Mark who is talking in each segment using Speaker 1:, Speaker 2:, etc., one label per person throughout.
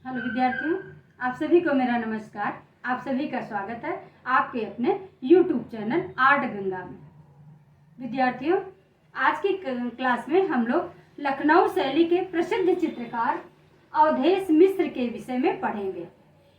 Speaker 1: Hello विद्यार्थियों, आप सभी को मेरा नमस्कार। आप सभी का स्वागत है आपके अपने YouTube चैनल आर्ट गंगा में। विद्यार्थियों, आज की क्लास में हम लोग लखनऊ शैली के प्रसिद्ध चित्रकार अवधेश मिश्र के विषय में पढ़ेंगे।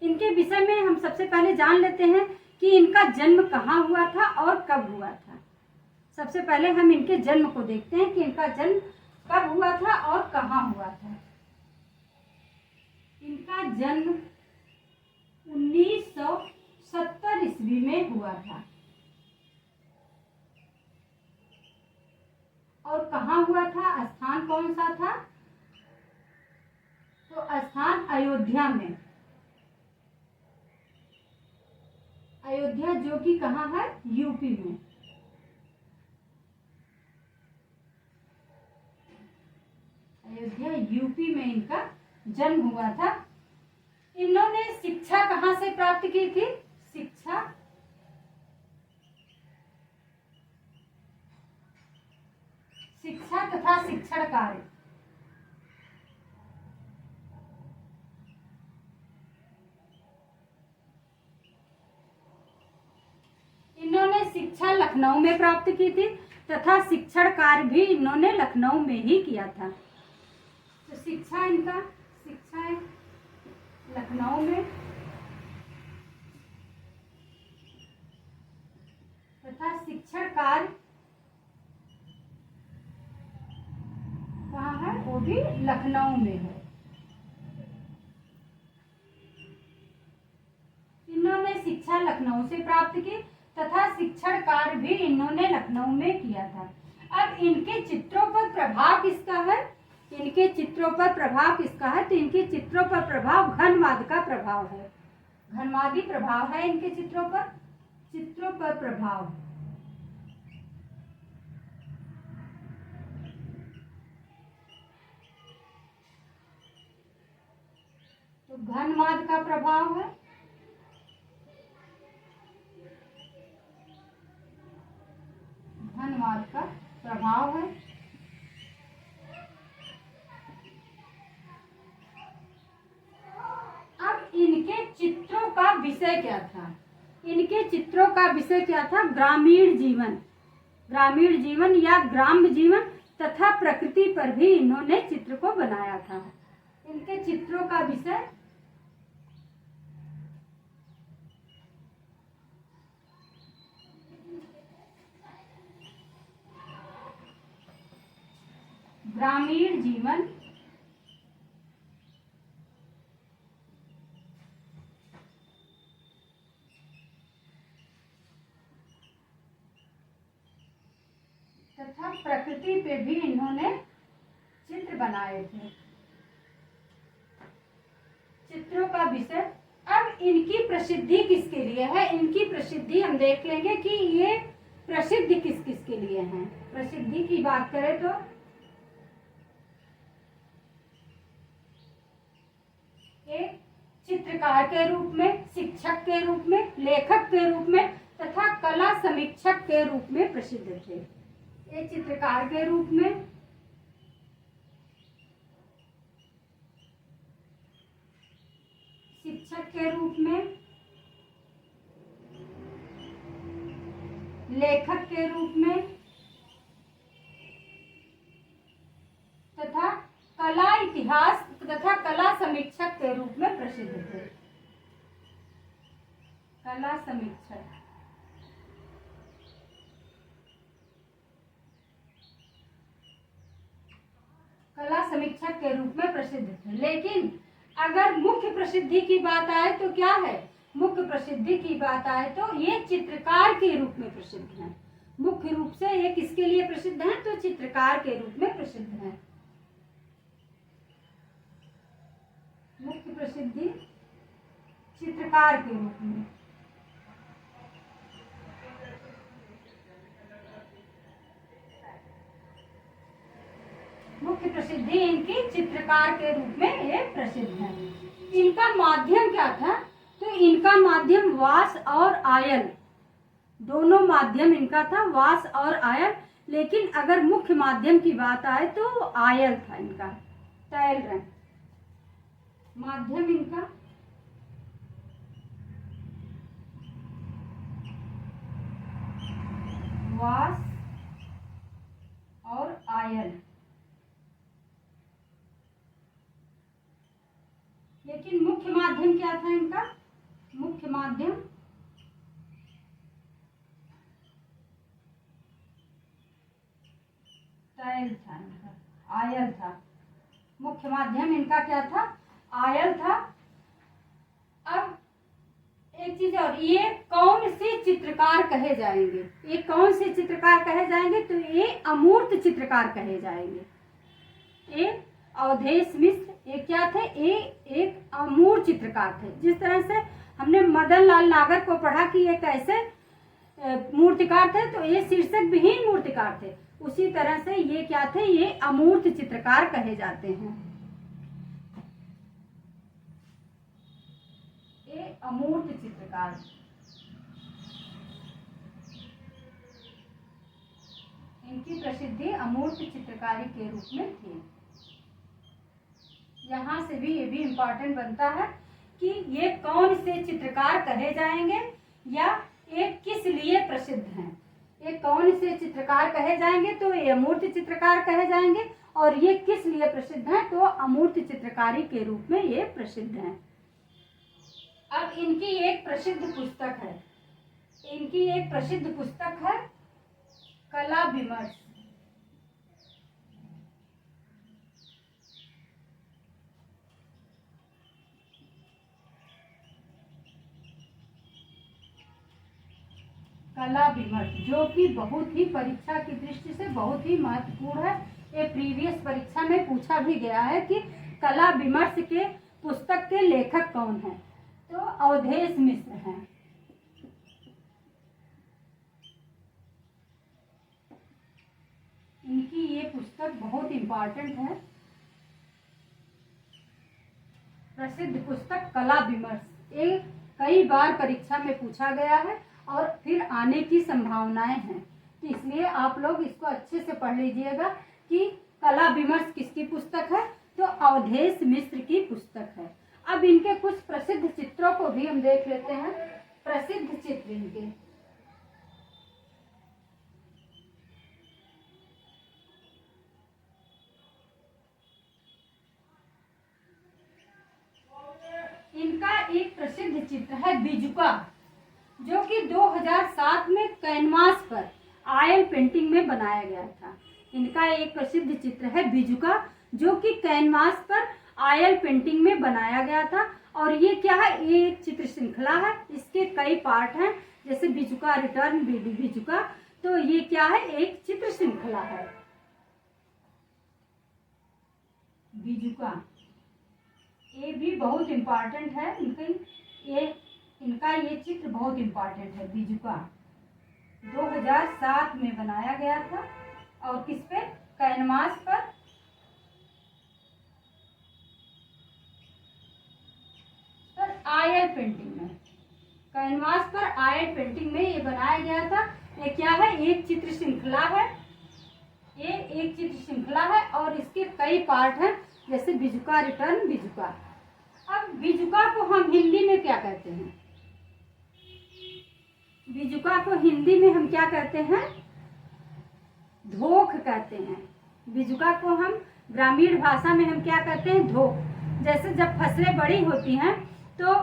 Speaker 1: इनके विषय में हम सबसे पहले जान लेते हैं कि इनका जन्म कहाँ हुआ था और कब हुआ था। सबसे पहले हम इनके जन्म को देखते हैं कि इनका जन्म कब हुआ था और कहाँ हुआ था। इनका जन्म 1970 ईस्वी में हुआ था। और कहाँ हुआ था, स्थान कौन सा था? तो स्थान अयोध्या में। अयोध्या जो कि कहाँ है? यूपी में। अयोध्या यूपी में इनका जन्म हुआ था। इन्होंने शिक्षा कहाँ से प्राप्त की थी? शिक्षा तथा शिक्षण कार्य। इन्होंने शिक्षा लखनऊ में प्राप्त की थी तथा शिक्षण कार्य भी इन्होंने लखनऊ में ही किया था। तो शिक्षा है लखनऊ में तथा शिक्षण कार्य कहाँ है? वो भी लखनऊ में है। इन्होंने शिक्षा लखनऊ से प्राप्त की तथा शिक्षण कार्य भी इन्होंने लखनऊ में किया था। अब इनके चित्रों पर प्रभाव किसका है? इनके चित्रों पर प्रभाव किसका है? तो इनके चित्रों पर प्रभाव घनवाद का प्रभाव है। घनवादी प्रभाव है इनके चित्रों पर प्रभाव। तो घनवाद का प्रभाव है। घनवाद का प्रभाव है। अब इनके चित्रों का विषय क्या था? इनके चित्रों का विषय क्या था? ग्रामीण जीवन या ग्राम्य जीवन तथा प्रकृति पर भी इन्होंने चित्र को बनाया था। इनके चित्रों का विषय ग्रामीण जीवन तथा प्रकृति पे भी इन्होंने चित्र बनाए थे। चित्रों का विषय। अब इनकी प्रसिद्धि किसके लिए है? इनकी प्रसिद्धि हम देख लेंगे कि ये प्रसिद्ध किस किस के लिए हैं। प्रसिद्धि की बात करें तो एक चित्रकार के रूप में, शिक्षक के रूप में, लेखक के रूप में तथा कला समीक्षक के रूप में प्रसिद्ध थे। एक चित्रकार के रूप में, शिक्षक के रूप में, लेखक के रूप में तथा कला इतिहास तथा कला समीक्षक के रूप में प्रसिद्ध थे। कला समीक्षक। कला समीक्षक के रूप में प्रसिद्ध थे। लेकिन अगर मुख्य प्रसिद्धि की बात आए तो क्या है? मुख्य प्रसिद्धि की बात आए तो ये चित्रकार के रूप में प्रसिद्ध हैं। मुख्य रूप से ये किसके लिए प्रसिद्ध हैं? तो चित्रकार के रूप में प्रसिद्ध हैं। मुख्य प्रसिद्धि चित्रकार के रूप में। मुख्य प्रसिद्धि इनकी चित्रकार के रूप में ये प्रसिद्ध है। इनका माध्यम क्या था? तो इनका माध्यम वास और आयल, दोनों माध्यम इनका था, वास और आयल। लेकिन अगर मुख्य माध्यम की बात आए तो आयल था इनका, तैल रंग। माध्यम इनका वाष्प और आयन। लेकिन मुख्य माध्यम क्या था इनका? मुख्य माध्यम तैल था, इनका आयल था। मुख्य माध्यम इनका क्या था? आयल था। अब एक चीज और, ये कौन से चित्रकार कहे जाएंगे? ये कौन से चित्रकार कहे जाएंगे? तो ये अमूर्त चित्रकार कहे जाएंगे। ये अवधेश मिश्र ये क्या थे? ये एक अमूर्त चित्रकार थे। जिस तरह से हमने मदन लाल नागर को पढ़ा कि ये कैसे मूर्तिकार थे, तो ये शीर्षक विहीन मूर्तिकार थे। उसी तरह से ये क्या थे? ये अमूर्त चित्रकार कहे जाते हैं। ये अमूर्त चित्रकार। इनकी प्रसिद्धि अमूर्त चित्रकारी के रूप में थी। यहाँ से भी ये भी इम्पोर्टेंट बनता है कि ये कौन से चित्रकार कहे जाएंगे या ये किस लिए प्रसिद्ध हैं। ये कौन से चित्रकार कहे जाएंगे? तो ये अमूर्त चित्रकार कहे जाएंगे। और ये किस लिए प्रसिद्ध हैं? तो अमूर्त चित्रकारी के रूप में ये प्रसिद्ध हैं। अब इनकी एक प्रसिद्ध पुस्तक है, इनकी एक प्रसिद्ध पुस्तक है कला विमर्श। कला विमर्श, जो कि बहुत ही परीक्षा की दृष्टि से बहुत ही महत्वपूर्ण है। ये प्रीवियस परीक्षा में पूछा भी गया है कि कला विमर्श के पुस्तक के लेखक कौन हैं? तो अवधेश मिश्र हैं। इनकी ये पुस्तक बहुत इम्पोर्टेंट है, प्रसिद्ध पुस्तक कला विमर्श। ये कई बार परीक्षा में पूछा गया है और फिर आने की संभावनाएं हैं। तो इसलिए आप लोग इसको अच्छे से पढ़ लीजिएगा कि कला विमर्श किसकी पुस्तक है? तो अवधेश मिश्र की पुस्तक है। अब इनके कुछ प्रसिद्ध चित्रों को भी हम देख लेते हैं। प्रसिद्ध चित्र इनके, इनका एक प्रसिद्ध चित्र है बिजुका, जो कि 2007 में कैनवास पर ऑयल पेंटिंग में बनाया गया था। इनका एक प्रसिद्ध चित्र है बिजुका, जो कि कैनवास पर ऑयल पेंटिंग में बनाया गया था। और ये क्या है? ये एक चित्र श्रृंखला है, इसके कई पार्ट हैं, जैसे बिजुका रिटर्न, बिजुका। तो ये क्या है? एक चित्र श्रृंखला है बिजुका। ये भी बहुत इम्पोर्टेंट है। इनका ये चित्र बहुत इम्पोर्टेंट है बिजुका। 2007 में बनाया गया था और किस पे? कैनवास पर। ऑयल पेंटिंग में, कैनवास पर ऑयल पेंटिंग में ये बनाया गया था। ये क्या है? एक चित्र श्रृंखला है। ये एक चित्र श्रृंखला है और इसके कई पार्ट हैं, जैसे बिजुका रिटर्न, बिजुका। अब बिजुका को हम हिंदी में क्या कहते हैं? बिजुका को हिंदी में हम क्या कहते हैं? धोख कहते हैं। बिजुका को हम ग्रामीण भाषा में हम क्या कहते हैं? धोख। जैसे जब फसलें बड़ी होती हैं तो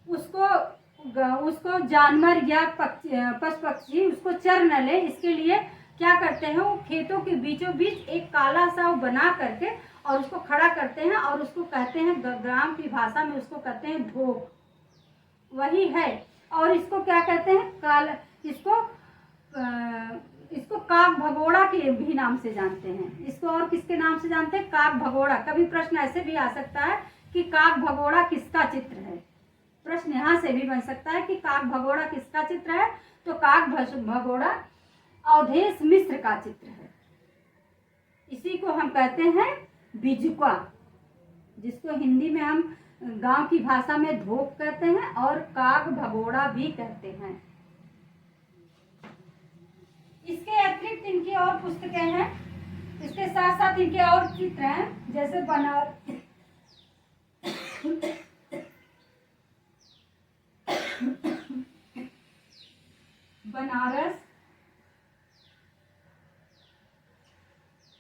Speaker 1: उसको जानवर या पशु पक्षी उसको चर न ले, इसके लिए क्या करते हैं? वो खेतों के बीचों बीच एक काला सा वो बना करके और उसको खड़ा करते हैं और उसको कहते हैं, ग्राम की भाषा में उसको कहते हैं धोख। वही है। और इसको क्या कहते हैं? इसको काक भगोड़ा के भी नाम से जानते हैं। इसको और किसके नाम से जानते हैं? काक भगोड़ा। कभी प्रश्न ऐसे भी आ सकता है कि काक भगोड़ा किसका चित्र है? प्रश्न यहाँ से भी बन सकता है कि काक भगोड़ा किसका चित्र है? तो काक भगोड़ा अवधेश मिश्र का चित्र है। इसी को हम कहते हैं बिजुका, जिसको हिंदी में हम गांव की भाषा में धोख कहते हैं और काक भगोड़ा भी कहते हैं। इसके अतिरिक्त इनकी और पुस्तकें हैं। इसके साथ साथ इनके और चित्र हैं, जैसे बनारस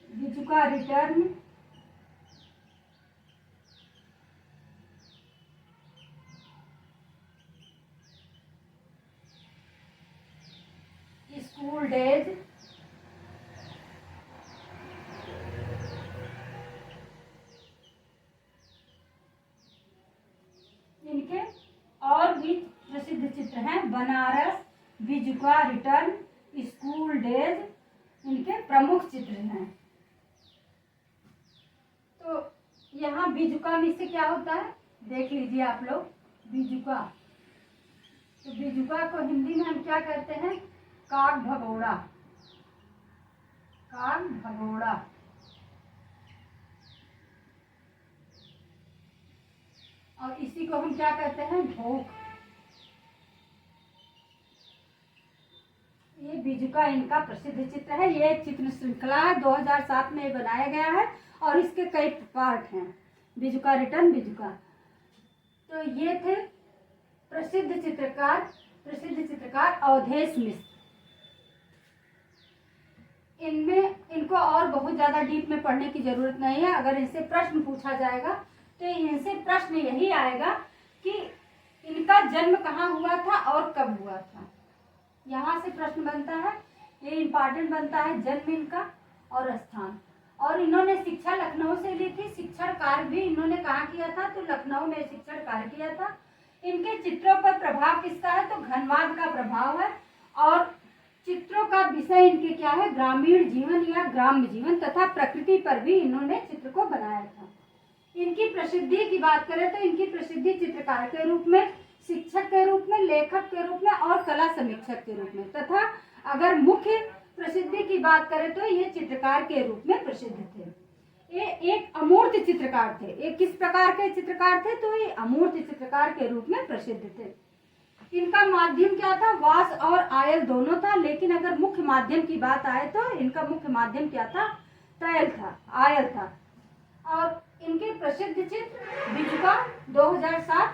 Speaker 1: बिजुका रिटर्न स्कूल डेज इनके और भी प्रसिद्ध चित्र हैं। बनारस बिजुका रिटर्न स्कूल डेज इनके प्रमुख चित्र हैं। तो यहाँ बिजुका में से क्या होता है देख लीजिए आप लोग। बिजुका, तो बिजुका को हिंदी में हम क्या कहते हैं? काग भगोड़ा। काग भगोड़ा। और इसी को हम क्या कहते हैं? भोग। ये बिजुका इनका प्रसिद्ध चित्र है। ये एक चित्र श्रृंखला है, 2007 में बनाया गया है और इसके कई पार्ट हैं। बिजुका रिटर्न बिजुका। तो ये थे प्रसिद्ध चित्रकार अवधेश मिश्र। इनको और बहुत ज़्यादा डीप में पढ़ने की ज़रूरत नहीं है। अगर इनसे प्रश्न पूछा जाएगा तो इनसे प्रश्न यही आएगा कि इनका जन्म कहाँ हुआ था और कब हुआ था। यहाँ से प्रश्न बनता है, ये इम्पॉर्टेंट बनता है, जन्म इनका और स्थान। और इन्होंने शिक्षा लखनऊ से ली थी। शिक्षण कार्य भी इन्होंने कहाँ किया था? तो लखनऊ में शिक्षण कार्य किया था। इनके चित्रों पर प्रभाव किसका है? तो घनवाद का प्रभाव है। और चित्रों का विषय इनके क्या है? ग्रामीण जीवन या ग्राम्य जीवन तथा प्रकृति पर भी इन्होंने चित्र को बनाया था। इनकी प्रसिद्धि की बात करें तो इनकी प्रसिद्धि चित्रकार के रूप में, शिक्षक के रूप में, लेखक के रूप में और कला समीक्षक के रूप में, तथा अगर मुख्य प्रसिद्धि की बात करें तो ये चित्रकार के रूप में प्रसिद्ध थे। ये एक अमूर्त चित्रकार थे। ये किस प्रकार के चित्रकार थे? तो ये अमूर्त चित्रकार के रूप में प्रसिद्ध थे। इनका माध्यम क्या था? वास और आयल दोनों था, लेकिन अगर मुख्य माध्यम की बात आए तो इनका मुख्य माध्यम क्या था? तैल था, आयल था। और इनके प्रसिद्ध चित्र बिजुका 2007,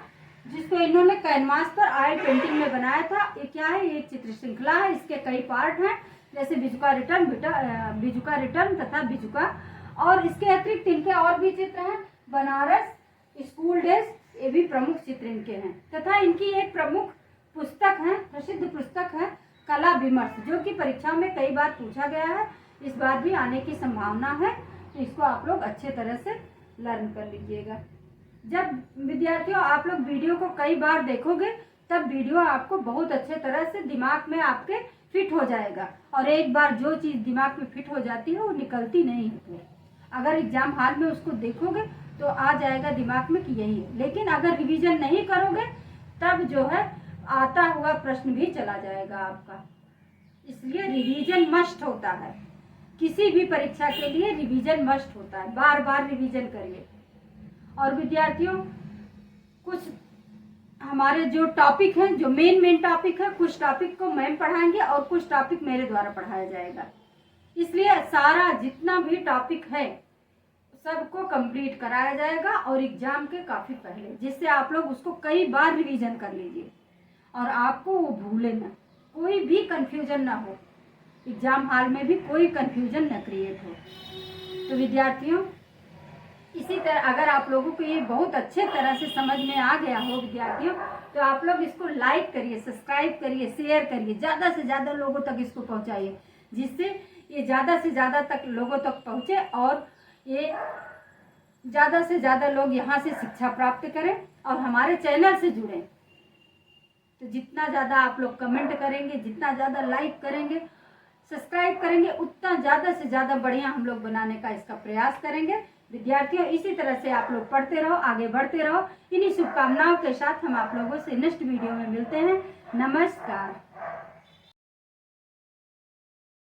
Speaker 1: जिसको इन्होंने कैनवास पर आयल पेंटिंग में बनाया था। ये क्या है? ये एक चित्र श्रृंखला है। इसके कई पार्ट हैं, जैसे बिजुका रिटर्न तथा बिजुका। और इसके अतिरिक्त इनके और भी चित्र हैं। बनारस, स्कूल डेज, ये भी प्रमुख चित्र इनके हैं। तथा इनकी एक प्रमुख पुस्तक है, प्रसिद्ध पुस्तक है कला विमर्श, जो कि परीक्षा में कई बार पूछा गया है। इस बार भी आने की संभावना है, तो इसको आप लोग अच्छे तरह से लर्न कर लीजिएगा। जब विद्यार्थियों आप लोग वीडियो को कई बार देखोगे तब वीडियो आपको बहुत अच्छे तरह से दिमाग में आपके फिट हो जाएगा। और एक बार जो चीज़ दिमाग में फिट हो जाती है वो निकलती नहीं है। अगर एग्जाम हॉल में उसको देखोगे तो आ जाएगा दिमाग में कि यही है, लेकिन अगर रिवीजन नहीं करोगे तब जो है आता हुआ प्रश्न भी चला जाएगा आपका। इसलिए रिवीजन मस्ट होता है। किसी भी परीक्षा के लिए रिवीजन मस्ट होता है। बार बार रिवीजन करिए। और विद्यार्थियों, कुछ हमारे जो टॉपिक हैं, जो मेन टॉपिक है, कुछ टॉपिक को मैम पढ़ाएंगे और कुछ टॉपिक मेरे द्वारा पढ़ाया जाएगा। इसलिए सारा जितना भी टॉपिक है सबको कंप्लीट कराया जाएगा और एग्जाम के काफ़ी पहले, जिससे आप लोग उसको कई बार रिवीजन कर लीजिए और आपको वो भूले ना, कोई भी कंफ्यूजन ना हो, एग्जाम हॉल में भी कोई कंफ्यूजन न क्रिएट हो। तो विद्यार्थियों, इसी तरह अगर आप लोगों को ये बहुत अच्छे तरह से समझ में आ गया हो विद्यार्थियों, तो आप लोग इसको लाइक करिए, सब्सक्राइब करिए, शेयर करिए, ज़्यादा से ज़्यादा लोगों तक इसको पहुंचाइए, जिससे ये ज़्यादा से ज़्यादा तक लोगों तक पहुँचे और ये ज़्यादा से ज़्यादा लोग यहाँ से शिक्षा प्राप्त करें और हमारे चैनल से जुड़ें। तो जितना ज़्यादा आप लोग कमेंट करेंगे, जितना ज़्यादा लाइक करेंगे, सब्सक्राइब करेंगे, उतना ज़्यादा से ज़्यादा बढ़िया हम लोग बनाने का इसका प्रयास करेंगे। विद्यार्थियों, इसी तरह से आप लोग पढ़ते रहो, आगे बढ़ते रहो। इन्हीं शुभकामनाओं के साथ हम आप लोगों से नेक्स्ट वीडियो में मिलते हैं। नमस्कार।